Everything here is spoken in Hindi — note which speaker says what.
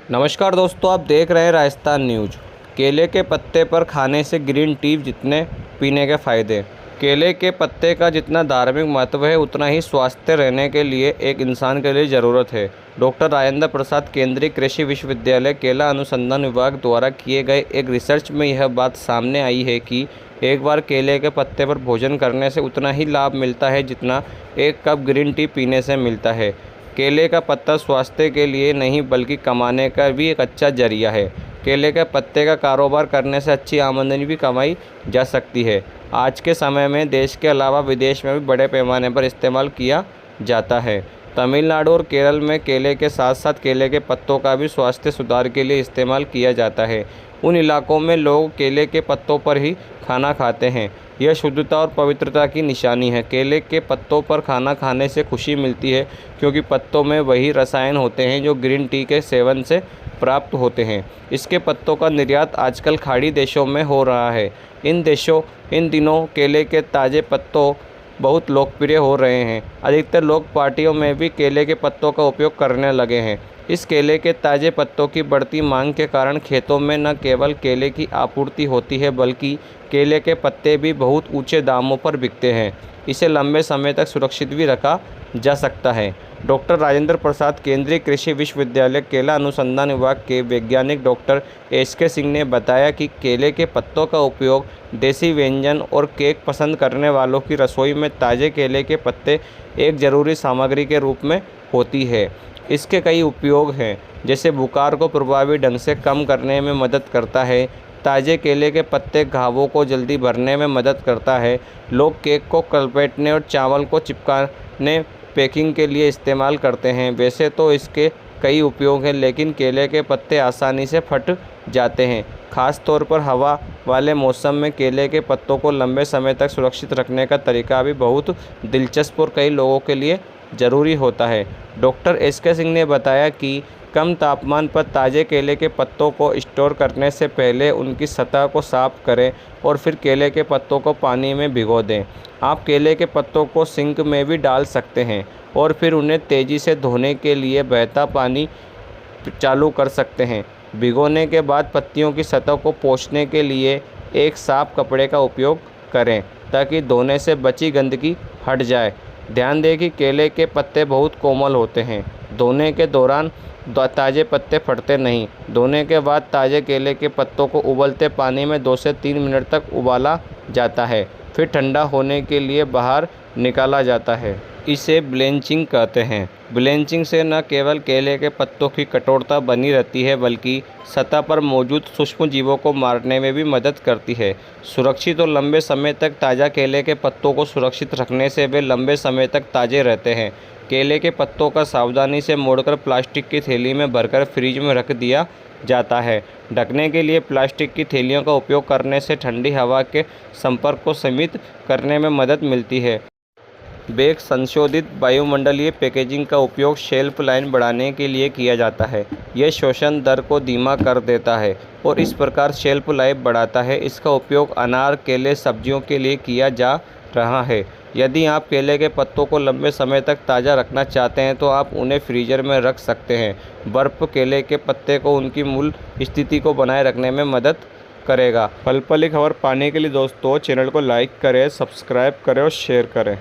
Speaker 1: नमस्कार दोस्तों, आप देख रहे हैं राजस्थान न्यूज। केले के पत्ते पर खाने से ग्रीन टी जितने पीने के फायदे। केले के पत्ते का जितना धार्मिक महत्व है उतना ही स्वास्थ्य रहने के लिए एक इंसान के लिए ज़रूरत है। डॉक्टर राजेंद्र प्रसाद केंद्रीय कृषि विश्वविद्यालय केला अनुसंधान विभाग द्वारा किए गए एक रिसर्च में यह बात सामने आई है कि एक बार केले के पत्ते पर भोजन करने से उतना ही लाभ मिलता है जितना एक कप ग्रीन टी पीने से मिलता है। केले का पत्ता स्वास्थ्य के लिए नहीं बल्कि कमाने का भी एक अच्छा जरिया है। केले के पत्ते का कारोबार करने से अच्छी आमदनी भी कमाई जा सकती है। आज के समय में देश के अलावा विदेश में भी बड़े पैमाने पर इस्तेमाल किया जाता है। तमिलनाडु और केरल में केले के साथ साथ केले के पत्तों का भी स्वास्थ्य सुधार के लिए इस्तेमाल किया जाता है। उन इलाकों में लोग केले के पत्तों पर ही खाना खाते हैं। यह शुद्धता और पवित्रता की निशानी है। केले के पत्तों पर खाना खाने से खुशी मिलती है क्योंकि पत्तों में वही रसायन होते हैं जो ग्रीन टी के सेवन से प्राप्त होते हैं। इसके पत्तों का निर्यात आजकल खाड़ी देशों में हो रहा है। इन दिनों केले के ताज़े पत्तों बहुत लोकप्रिय हो रहे हैं। अधिकतर लोग पार्टियों में भी केले के पत्तों का उपयोग करने लगे हैं। इस केले के ताज़े पत्तों की बढ़ती मांग के कारण खेतों में न केवल केले की आपूर्ति होती है बल्कि केले के पत्ते भी बहुत ऊंचे दामों पर बिकते हैं। इसे लंबे समय तक सुरक्षित भी रखा जा सकता है। डॉक्टर राजेंद्र प्रसाद केंद्रीय कृषि विश्वविद्यालय केला अनुसंधान विभाग के वैज्ञानिक डॉक्टर SK सिंह ने बताया कि केले के पत्तों का उपयोग देसी व्यंजन और केक पसंद करने वालों की रसोई में ताज़े केले के पत्ते एक ज़रूरी सामग्री के रूप में होती है। इसके कई उपयोग हैं, जैसे बुखार को प्रभावी ढंग से कम करने में मदद करता है। ताज़े केले के पत्ते घावों को जल्दी भरने में मदद करता है। लोग केक को लपेटने और चावल को चिपकाने पैकिंग के लिए इस्तेमाल करते हैं। वैसे तो इसके कई उपयोग हैं, लेकिन केले के पत्ते आसानी से फट जाते हैं। ख़ास तौर पर हवा वाले मौसम में केले के पत्तों को लंबे समय तक सुरक्षित रखने का तरीका भी बहुत दिलचस्प और कई लोगों के लिए ज़रूरी होता है। डॉक्टर SK सिंह ने बताया कि कम तापमान पर ताज़े केले के पत्तों को स्टोर करने से पहले उनकी सतह को साफ़ करें और फिर केले के पत्तों को पानी में भिगो दें। आप केले के पत्तों को सिंक में भी डाल सकते हैं और फिर उन्हें तेज़ी से धोने के लिए बहता पानी चालू कर सकते हैं। भिगोने के बाद पत्तियों की सतह को पोंछने के लिए एक साफ कपड़े का उपयोग करें ताकि धोने से बची गंदगी हट जाए। ध्यान दें कि केले के पत्ते बहुत कोमल होते हैं। धोने के दौरान ताज़े पत्ते फटते नहीं। धोने के बाद ताज़े केले के पत्तों को उबलते पानी में 2 से 3 मिनट तक उबाला जाता है, फिर ठंडा होने के लिए बाहर निकाला जाता है। इसे ब्लेंचिंग कहते हैं। ब्लेंचिंग से न केवल केले के पत्तों की कठोरता बनी रहती है बल्कि सतह पर मौजूद सूक्ष्म जीवों को मारने में भी मदद करती है। सुरक्षित और लंबे समय तक ताज़ा केले के पत्तों को सुरक्षित रखने से वे लंबे समय तक ताज़े रहते हैं। केले के पत्तों का सावधानी से मोड़कर प्लास्टिक की थैली में भरकर फ्रिज में रख दिया जाता है। ढकने के लिए प्लास्टिक की थैलियों का उपयोग करने से ठंडी हवा के संपर्क को सीमित करने में मदद मिलती है। बैग संशोधित वायुमंडलीय पैकेजिंग का उपयोग शेल्फ लाइन बढ़ाने के लिए किया जाता है। यह शोषण दर को धीमा कर देता है और इस प्रकार शेल्फ लाइफ बढ़ाता है। इसका उपयोग अनार, केले, सब्जियों के लिए किया जा रहा है। यदि आप केले के पत्तों को लंबे समय तक ताज़ा रखना चाहते हैं तो आप उन्हें फ्रीजर में रख सकते हैं। बर्फ़ केले के पत्ते को उनकी मूल स्थिति को बनाए रखने में मदद करेगा। पल पल की खबर पाने के लिए दोस्तों चैनल को लाइक करें, सब्सक्राइब करें और शेयर करें।